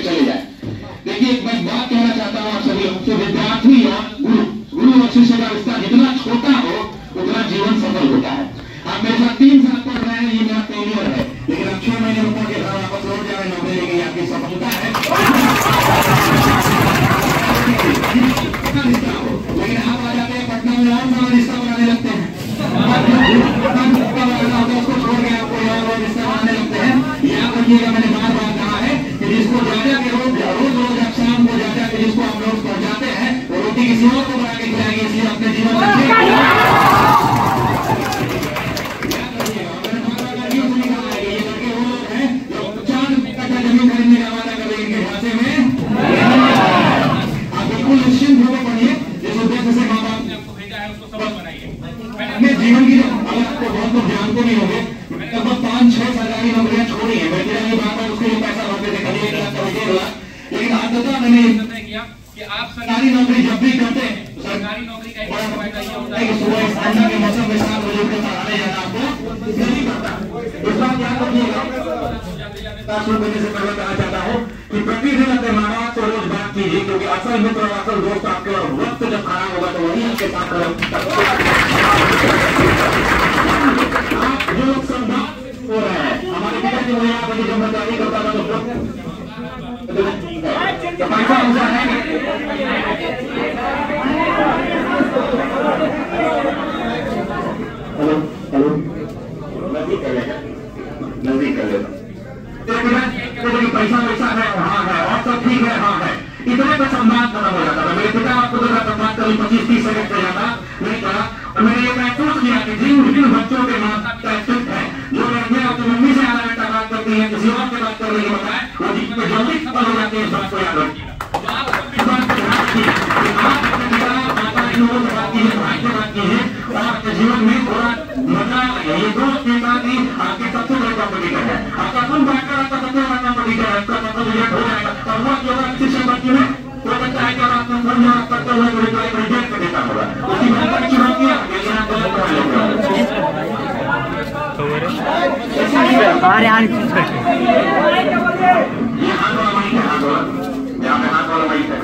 चले जाए। देखिए मैं बात कहना चाहता हूँ आप सभी लोगों से, विद्यार्थी और गुरु और शिष्य का रिश्ता जितना छोटा हो उतना जीवन सफल होता है। आप मेरे साथ 3 साल पढ़ रहे हैं, ये मेरा फेलियर है, लेकिन अब 6 महीने में पढ़ के घर वापस लौट जा रहे हैं, नौकरी लेके आपकी सफलता है। लेकिन आप आ जाते हैं पटना में और बड़ा रिश्ता बनाने लगते हैं, उसको छोड़ के आपको और रिश्ता बनाने लगते हैं। याद रखिएगा मैंने बार बार कहा है कि जिसको जाजा के रोज रोज आप शाम को जाजा के जिसको हम लोग पहुंचाते हैं वो रोटी किसी और को बना के खिलाएंगे, इसलिए अपने जीवन में जमीन खरीदने का वादा कर रहे हैं, इनके खाते में आप बिल्कुल निश्चिंत होकर पढ़िए। जिस उद्देश्य से माँ बाप ने आपको भेजा है उसको सफल बनाइए। अपने जीवन की अगर आपको बहुत लोग जानते नहीं होंगे, लगभग 5-6 सरकारी नौकरियां छोड़ी है। मैं तेरा बार बार उसके लिए पैसा भरते थे, कभी 1 लाख कभी 1.5 लाख, लेकिन अंततः मैंने तय किया कि आप सरकारी नौकरी जब भी करते हैं तो सरकारी नौकरी का एक बड़ा फायदा ये होता है कि सुबह ठंडा के मौसम में 7 बजे उठकर पढ़ाने जाना आपको नहीं पड़ता। इस बात याद रखिएगा। देने से पहले कहना चाहता हूँ कि प्रतिदिन अपने माँ बाप से रोज बात कीजिए, क्योंकि असल मित्र और असल दोस्त आपके वक्त जब खराब होगा तो वही आपके साथ आप जो लोग संवाद हो रहे हैं, हमारे पिताजी मुझे यहाँ बड़ी जिम्मेदारी करता था तो पैसा उनका है। हेलो हेलो नजदीक कर लेगा, नजदीक कर लेगा। पैसा वैसा है, हाँ है, और सब ठीक है, हाँ है, इतने पे संवाद खत्म हो जाता था। मेरे पिता आपको तो संवाद कभी 25-30 सेकंड से ज्यादा नहीं करा, और मैंने ये महसूस किया कि जिन बच्चों के माता पिता स्थित है, जो लड़कियां अपनी मम्मी से आधा घंटा बात करती है, किसी और से बात करने के बजाय वो जीवन में जल्दी सफल हो जाते हैं। इस बात को याद रखिएगा, इस बात को ध्यान रखिए, आप अपने पिता माता लोगों से बात कीजिए, भाई से बात कीजिए, और आपके जीवन में थोड़ा मजा आएगा। ये दोस्त के साथ ही आपके सबसे बड़े कॉम्पिटिटर है, आपका सुन बैठकर आपका सबसे बड़ा कॉम्पिटिटर है, उसका मतलब रिजेक्ट हो जाएगा। और वो जो शिक्षक बच्ची में वो बच्चा है कि आपको फोन जवाब करते हुए रिप्लाई रिजेक्ट कर देता होगा, उसी में बड़ी चुनौतियां अरे यार ये हाथ वाला वही है, हाथ वाला यहाँ पे हाथ वाला वही है।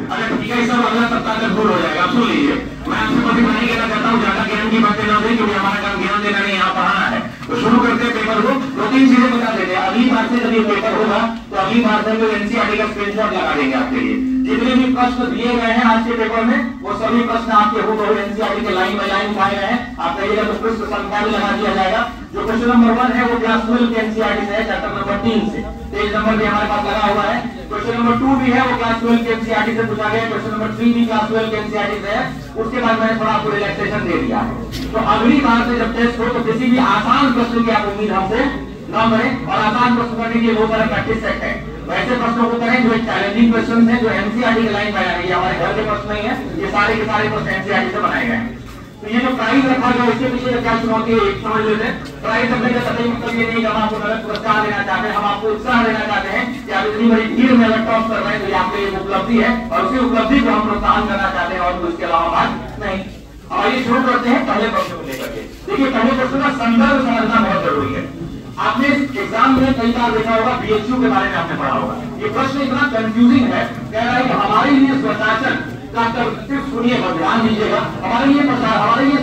अरे ठीक है, सब अगला सप्ताह तक भूल हो जाएगा। आप सुन लीजिए, मैं आपसे कोई नहीं कहना चाहता हूँ, ज्यादा ज्ञान की बातें ना दें, क्योंकि हमारा काम ज्ञान देना नहीं, यहाँ पढ़ाना है। तो शुरू करते हैं पेपर को। 2-3 चीजें बता देते हैं। अगली बार से जब ये पेपर होगा तो अगली बार से जो एनसीईआरटी का स्क्रीनशॉट लगा देंगे आपके लिए। जितने भी प्रश्न दिए गए हैं आज के पेपर में वो सभी प्रश्न आपके हूबहू एनसीईआरटी के लाइन बाय लाइन उठाए गए हैं। आप कहिएगा तो प्रश्न संख्या भी लगा दिया जाएगा। जो क्वेश्चन नंबर 1 है वो क्लास 12 के एनसीईआरटी से है, चैप्टर नंबर 3 से। पेज नंबर भी हमारे पास लगा हुआ है। क्वेश्चन नंबर 2 भी है, वो क्लास 12 के एनसीईआरटी से पूछा गया। क्वेश्चन नंबर 3 भी क्लास 12 के एनसीईआरटी से है। उसके बाद मैंने थोड़ा आपको रिलैक्सेशन दे दिया है। तो अगली बार से जब टेस्ट हो तो किसी भी आसान प्रश्न की आप उम्मीद हमसे न करें, और आसान प्रश्न करने के लिए बहुत सारा प्रैक्टिस सेट है। वैसे प्रश्नों को करें जो चैलेंजिंग क्वेश्चन है, जो एनसीईआरटी की लाइन बनाई गई है, हमारे घर के प्रश्न नहीं है, ये सारे के सारे प्रश्न एनसीईआरटी से बनाए गए हैं। तो ये जो प्राइज रखा गया इसके पीछे क्या चुनौती है एक समझ लेते हैं। प्राइज रखने का सही मतलब ये नहीं कि हम आपको गलत पुरस्कार देना चाहते हैं, हम आपको उत्साह देना चाहते हैं कि आप इतनी बड़ी भीड़ में अगर टॉप कर रहे हैं तो ये आपके लिए उपलब्धि है, और उसी उपलब्धि को हम प्रोत्साहन करना चाहते हैं, और उसके अलावा बात नहीं। आइए शुरू करते हैं पहले प्रश्न को लेकर के। देखिए पहले प्रश्न का संदर्भ समझना बहुत जरूरी है। आपने एग्जाम में कई बार देखा होगा, बीएचयू के बारे में आपने पढ़ा होगा। ये प्रश्न इतना कंफ्यूजिंग है, कह रहा है कि हमारे लिए स्वशासन का सिर्फ सुनिएगा, ध्यान दीजिएगा, हमारे लिए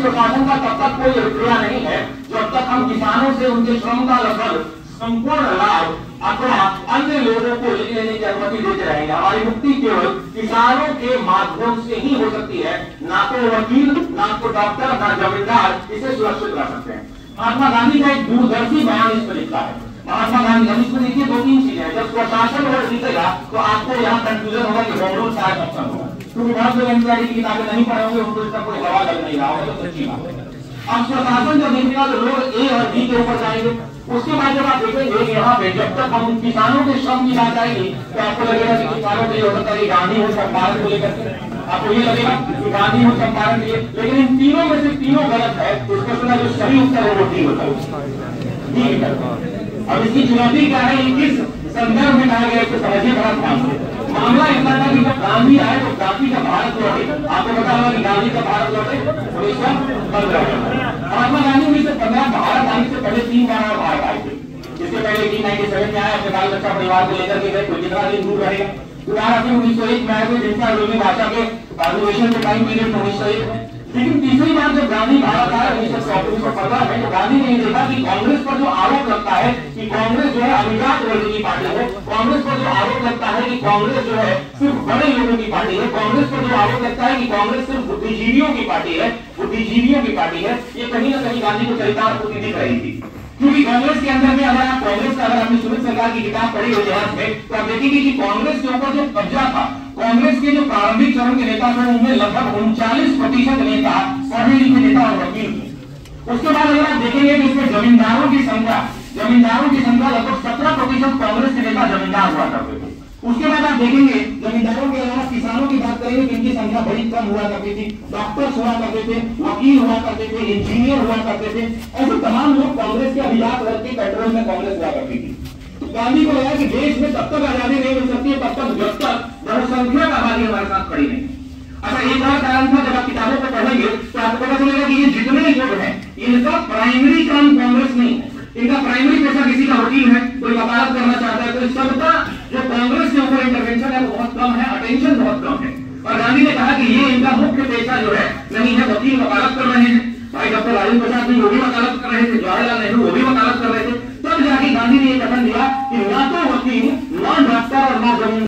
स्वशासन का तब तक कोई प्रक्रिया नहीं है जब तक हम किसानों से उनके श्रम का लगभग संपूर्ण लाभ अथवा अन्य लोगों को लेने की अनुमति देते रहेंगे। हमारी मुक्ति केवल किसानों के माध्यम से ही हो सकती है, ना तो वकील, ना तो डॉक्टर, ना जमींदार इसे सुरक्षित कर सकते हैं। महात्मा गांधी का एक दूरदर्शी बयान इस पर लिखा है। महात्मा गांधी, अब इसमें देखिए 2-3 चीजें हैं। जब स्वशासन वर्ड दिखेगा तो आपको यहाँ कंफ्यूजन होगा कि होम रूल शायद ऑप्शन होगा, क्योंकि बहुत लोग एनसीईआरटी की किताबें नहीं पढ़े होंगे, उनको इसका कोई हवा लग नहीं रहा होगा, तो सच्ची बात है। अब स्वशासन जब देखेगा तो लोग ए और बी के ऊपर जाएंगे। उसके बाद जब आप देखेंगे यहाँ पे जब तक हम किसानों के श्रम की बात आएगी तो आपको लगेगा कि किसानों के लिए हो सकता है गांधी हो चंपारण को लेकर के, आपको ये लगेगा कि गांधी हो चंपारण के लिए, लेकिन इन तीनों में से तीनों गलत है। इस प्रश्न का जो सही उत्तर है वो डी होता है। अब इसकी चुनौती क्या है, किस संदर्भ में कहा गया इसको समझिए बड़ा ध्यान से। मामला इतना था कि जब गांधी आए तो गांधी का भारत लौटे। आपको पता होगा कि गांधी का भारत लौटे 1915 में। महात्मा गांधी 1915 भारत आने से पहले 3 बार भारत आए थे। इसके पहले 1897 में आए, अपने बाल बच्चा परिवार को लेकर के गए, तो कितना दिन दूर रहेगा। दोबारा फिर 1901 में आए थे, जिनका अंग्रेजी भाषा के अधिवेशन के टाइम पीरियड 1901 में। लेकिन तीसरी बार जब गांधी भारत आए 1914 में, तो गांधी ने देखा कि कांग्रेस पर जो आरोप लगता है कि कांग्रेस जो है अभिजात वर्ग की पार्टी है, कांग्रेस पर जो आरोप लगता है कि कांग्रेस जो है सिर्फ बड़े लोगों की पार्टी है, कांग्रेस पर जो आरोप लगता है कि कांग्रेस सिर्फ बुद्धिजीवियों की पार्टी है, बुद्धिजीवियों की पार्टी है, ये कहीं ना कहीं गांधी को चरितार्थ होती दिख रही थी। क्योंकि कांग्रेस के अंदर में अगर आप कांग्रेस का, अगर आपने सुमित सरकार की किताब पढ़ी हो इतिहास में, तो आप देखेंगे कि कांग्रेस के ऊपर जो कब्जा था, कांग्रेस के जो प्रारंभिक चरण के नेता थे उनमें लगभग 39% नेता पढ़े लिखे नेता और वकील थे। उसके बाद अगर आप देखेंगे कि इसमें जमींदारों की संख्या लगभग 17% कांग्रेस के नेता जमींदार हुआ करते थे। उसके बाद आप देखेंगे जमींदारों के अलावा किसानों की बात करेंगे तो इनकी संख्या बड़ी कम हुआ करती थी, डॉक्टर्स हुआ करते थे, वकील हुआ करते थे, इंजीनियर हुआ करते थे, ऐसे तमाम लोग कांग्रेस के अभिजात वर्ग के कंट्रोल में कांग्रेस हुआ करती थी। तो गांधी को लगा कि देश में तब तक आजादी नहीं मिल सकती है तब तक जब तक बहुसंख्यक आबादी हमारे साथ खड़ी नहीं। अच्छा, एक और कारण था, जब आप किताबों को पढ़ेंगे तो आपको पता चलेगा कि ये जितने लोग हैं इनका प्राइमरी काम कांग्रेस नहीं है, इनका प्राइमरी पेशा किसी का वकील है, कोई वकालत करना चाहता है, तो सबका जो कांग्रेस के ऊपर इंटरवेंशन है वो बहुत कम है, अटेंशन बहुत कम है। और गांधी ने कहा कि ये इनका मुख्य पेशा जो है नहीं है, वकील वकालत कर रहे हैं, भाई डॉक्टर राजेंद्र प्रसाद जी वो भी वकालत कर रहे थे, जवाहरलाल नेहरू वो भी वकालत कर रहे थे। तब जाके गांधी ने यह कथन दिया कि ना तो वकील, ना डॉक्टर और ना जमीन